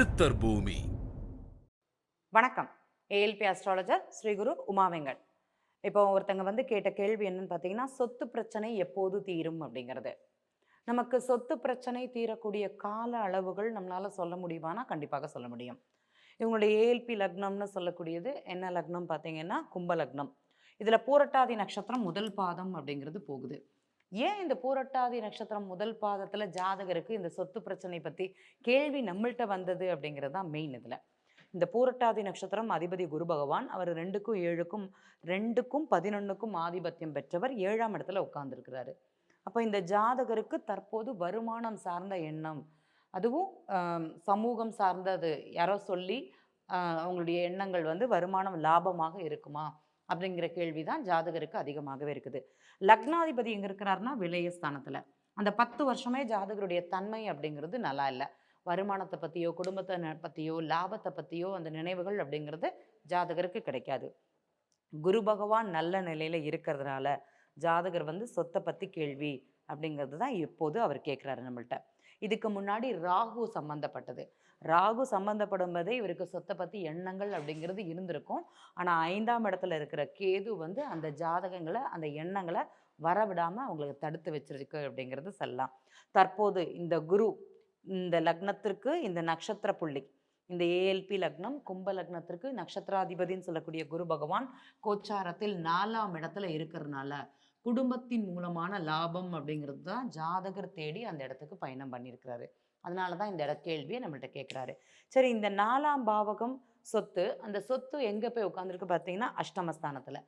சித்தர் பூமி. வணக்கம். ALP astrologer Sri Guru Uma Venkat. இப்போ ஒருத்தங்க கேட்ட கேள்வி என்னன்னு பார்த்தீங்கன்னா, சொத்து பிரச்சனை எப்போது தீரும் அப்படிங்கிறது. நமக்கு சொத்து பிரச்சனை தீரக்கூடிய கால அளவுகள் நம்மளால சொல்ல முடியுமானா கண்டிப்பாக சொல்ல முடியும். இவங்களுடைய ஏஎல்பி லக்னம்னு சொல்லக்கூடியது என்ன லக்னம் பார்த்தீங்கன்னா, கும்ப லக்னம். இதில் பூரட்டாதி நட்சத்திரம் முதல் பாதம் அப்படிங்கிறது போகுது. ஏன் இந்த பூரட்டாதி நட்சத்திரம் முதல் பாதத்தில் ஜாதகருக்கு இந்த சொத்து பிரச்சனை பற்றி கேள்வி நம்மள்கிட்ட வந்தது அப்படிங்கிறது தான் மெயின். இதில் இந்த பூரட்டாதி நட்சத்திரம் அதிபதி குரு பகவான், அவர் 2க்கும் 7க்கும் 2க்கும் 11க்கும் ஆதிபத்தியம் பெற்றவர் 7ஆம் இடத்துல உட்கார்ந்துருக்கிறாரு. அப்போ இந்த ஜாதகருக்கு தற்போது வருமானம் சார்ந்த எண்ணம், அதுவும் சமூகம் சார்ந்தது யாரோ சொல்லி அவங்களுடைய எண்ணங்கள் வருமானம் லாபமாக இருக்குமா அப்படிங்கிற கேள்வி தான் ஜாதகருக்கு அதிகமாகவே இருக்குது. லக்னாதிபதி எங்கே இருக்கிறாருன்னா விலயஸ்தானத்தில். அந்த 10 வருஷமே ஜாதகருடைய தன்மை அப்படிங்கிறது நல்லா இல்லை. வருமானத்தை பற்றியோ குடும்பத்தை பற்றியோ லாபத்தை பற்றியோ அந்த நினைவுகள் அப்படிங்கிறது ஜாதகருக்கு கிடைக்காது. குரு பகவான் நல்ல நிலையில் இருக்கிறதுனால ஜாதகர் சொத்தை பற்றி கேள்வி அப்படிங்கிறது தான் இப்போது அவர் கேட்குறாரு நம்மள்கிட்ட. இதுக்கு முன்னாடி ராகு சம்மந்தப்பட்டது. ராகு சம்மந்தப்படும் போதே இவருக்கு சொத்தை பற்றி எண்ணங்கள் அப்படிங்கிறது இருந்திருக்கும். ஆனால் 5ஆம் இடத்துல இருக்கிற கேது அந்த ஜாதகங்களை அந்த எண்ணங்களை வரவிடாமல் அவங்களுக்கு தடுத்து வச்சிருக்கு அப்படிங்கிறது சொல்லலாம். தற்போது இந்த குரு இந்த லக்னத்திற்கு இந்த நட்சத்திர புள்ளி, இந்த ஏஎல்பி லக்னம் கும்ப லக்னத்திற்கு நட்சத்திராதிபதினு சொல்லக்கூடிய குரு பகவான் கோச்சாரத்தில் 4ஆம் இடத்துல இருக்கிறதுனால குடும்பத்தின் மூலமான லாபம் அப்படிங்கிறது தான் ஜாதகர் தேடி அந்த இடத்துக்கு பயணம் பண்ணியிருக்கிறாரு. அதனால தான் இந்த கேள்வியை நம்மள்கிட்ட கேட்குறாரு. சரி, இந்த 4ஆம் பாவகம் சொத்து, அந்த சொத்து எங்கே போய் உட்காந்துருக்கு பார்த்தீங்கன்னா அஷ்டமஸ்தானத்தில்.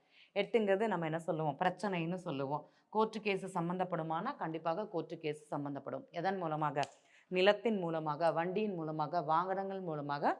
8ங்கிறது நம்ம என்ன சொல்லுவோம், பிரச்சனைன்னு சொல்லுவோம். கோர்ட்டு கேஸு சம்மந்தப்படுமானா கண்டிப்பாக கோர்ட்டு கேஸு சம்மந்தப்படும். எதன் மூலமாக? நிலத்தின் மூலமாக, வண்டியின் மூலமாக, வாகனங்கள் மூலமாக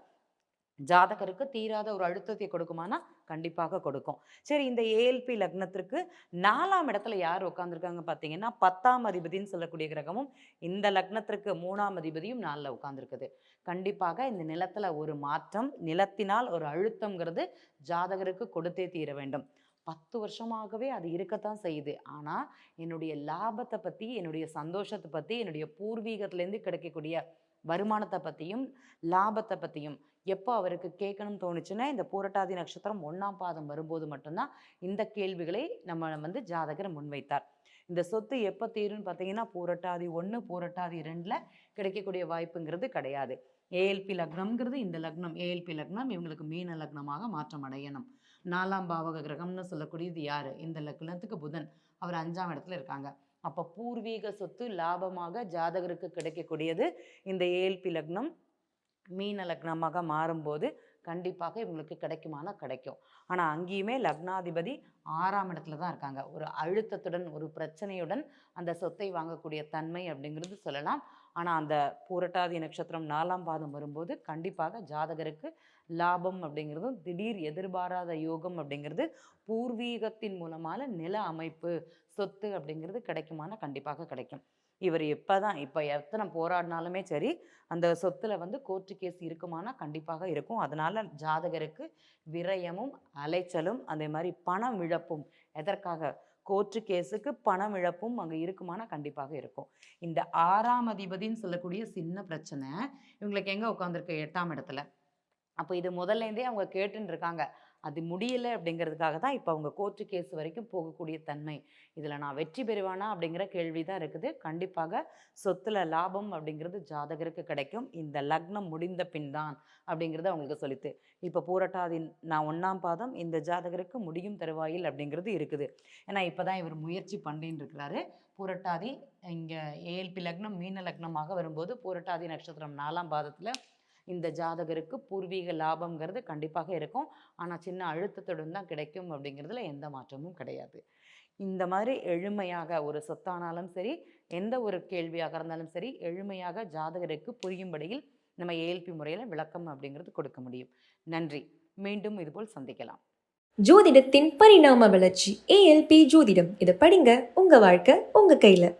ஜாதகருக்கு தீராத ஒரு அழுத்தத்தை கொடுக்குமானா கண்டிப்பாக கொடுக்கும். சரி, இந்த ஏஎல்பி லக்னத்திற்கு 4ஆம் இடத்துல யார் உட்காந்துருக்காங்க பார்த்தீங்கன்னா 10ஆம் அதிபதினு சொல்லக்கூடிய கிரகமும் இந்த லக்னத்திற்கு 3ஆம் அதிபதியும் 4ல் உட்காந்துருக்குது. கண்டிப்பாக இந்த நிலத்தில் ஒரு மாற்றம், நிலத்தினால் ஒரு அழுத்தங்கிறது ஜாதகருக்கு கொடுத்தே தீர வேண்டும். 10 வருஷமாகவே அது இருக்கத்தான் செய்யுது. ஆனால் என்னுடைய லாபத்தை பற்றி, என்னுடைய சந்தோஷத்தை பற்றி, என்னுடைய பூர்வீகத்திலேருந்து கிடைக்கக்கூடிய வருமானத்தை பற்றியும் லாபத்தை பற்றியும் எப்போ அவருக்கு கேட்கணும்னு தோணுச்சுன்னா இந்த பூரட்டாதி நட்சத்திரம் 1ஆம் பாதம் வரும்போது மட்டும்தான் இந்த கேள்விகளை நம்ம ஜாதகர் முன்வைத்தார். இந்த சொத்து எப்போ தீரும்னு பார்த்தீங்கன்னா பூரட்டாதி 1 பூரட்டாதி 2ல் கிடைக்கக்கூடிய வாய்ப்புங்கிறது கிடையாது. ஏஎல்பி லக்னம்ங்கிறது இந்த லக்னம், ஏஎல்பி லக்னம் இவங்களுக்கு மீன லக்னமாக மாற்றம் அடையணும். 4ஆம் பாவக கிரகம்னு சொல்லக்கூடியது யார்? இந்த லக்னத்துக்கு புதன், அவர் 5ஆம் இடத்துல இருக்காங்க. அப்போ பூர்வீக சொத்து லாபமாக ஜாதகருக்கு கிடைக்கக்கூடியது இந்த ஏஎல்பி லக்னம் மீன லக்னமாக மாறும்போது கண்டிப்பாக இவங்களுக்கு கிடைக்குமானா கிடைக்கும். ஆனால் அங்கேயுமே லக்னாதிபதி 6ஆம் இடத்துல தான் இருக்காங்க. ஒரு அழுத்தத்துடன் ஒரு பிரச்சனையுடன் அந்த சொத்தை வாங்கக்கூடிய தன்மை அப்படிங்கிறது சொல்லலாம். ஆனால் அந்த பூரட்டாதி நட்சத்திரம் 4ஆம் பாதம் வரும்போது கண்டிப்பாக ஜாதகருக்கு லாபம் அப்படிங்கிறதும் திடீர் எதிர்பாராத யோகம் அப்படிங்கிறது பூர்வீகத்தின் மூலமான நில அமைப்பு சொத்து அப்படிங்கிறது கிடைக்குமானா கண்டிப்பாக கிடைக்கும். இவர் இப்போ எத்தனை போராடினாலுமே சரி அந்த சொத்துல கோர்ட்டு கேஸ் இருக்குமானா கண்டிப்பாக இருக்கும். அதனால ஜாதகருக்கு விரயமும் அலைச்சலும் அதே மாதிரி பணம் இழப்பும், எதற்காக கோர்ட்டு கேஸுக்கு பணம் இழப்பும் அங்கே இருக்குமானா கண்டிப்பாக இருக்கும். இந்த 6ஆம் அதிபதினு சொல்லக்கூடிய சின்ன பிரச்சனை இவங்களுக்கு எங்கே உட்காந்துருக்கு? 8ஆம் இடத்துல. அப்போ இது முதல்லேருந்தே அவங்க கேட்டுன்னு இருக்காங்க. அது முடியலை அப்படிங்கிறதுக்காக தான் இப்போ அவங்க கோர்ட்டு கேஸ் வரைக்கும் போகக்கூடிய தன்மை. இதில் நான் வெற்றி பெறுவானா அப்படிங்கிற கேள்வி தான் இருக்குது. கண்டிப்பாக சொத்துல லாபம் அப்படிங்கிறது ஜாதகருக்கு கிடைக்கும். இந்த லக்னம் முடிந்த பின் தான் அப்படிங்கிறது அவங்களுக்கு சொல்லித்து. இப்போ பூரட்டாதி 1ஆம் பாதம் இந்த ஜாதகருக்கு முடியும் தருவாயில் அப்படிங்கிறது இருக்குது. ஏன்னா இப்போ தான் இவர் முயற்சி பண்ணின்னு இருக்கிறாரு. பூரட்டாதி இங்கே ஏஎல்பி லக்னம் மீன லக்னமாக வரும்போது பூரட்டாதி நட்சத்திரம் 4ஆம் பாதத்தில் இந்த ஜாதகருக்கு பூர்வீக லாபம்ங்கிறது கண்டிப்பாக இருக்கும். ஆனால் சின்ன அழுத்தத்துடன் தான் கிடைக்கும் அப்படிங்கிறதுல எந்த மாற்றமும் கிடையாது. இந்த மாதிரி எளிமையாக ஒரு சொத்தானாலும் சரி எந்த ஒரு கேள்வியாக இருந்தாலும் சரி எளிமையாக ஜாதகருக்கு புரியும்படியில் நம்ம ஏஎல்பி முறையில் விளக்கம் அப்படிங்கிறது கொடுக்க முடியும். நன்றி. மீண்டும் இதுபோல் சந்திக்கலாம். ஜோதிடத்தின் பரிணாம வளர்ச்சி ஏஎல்பி ஜோதிடம். இதை படிங்க, உங்க வாழ்க்கை உங்க கையில.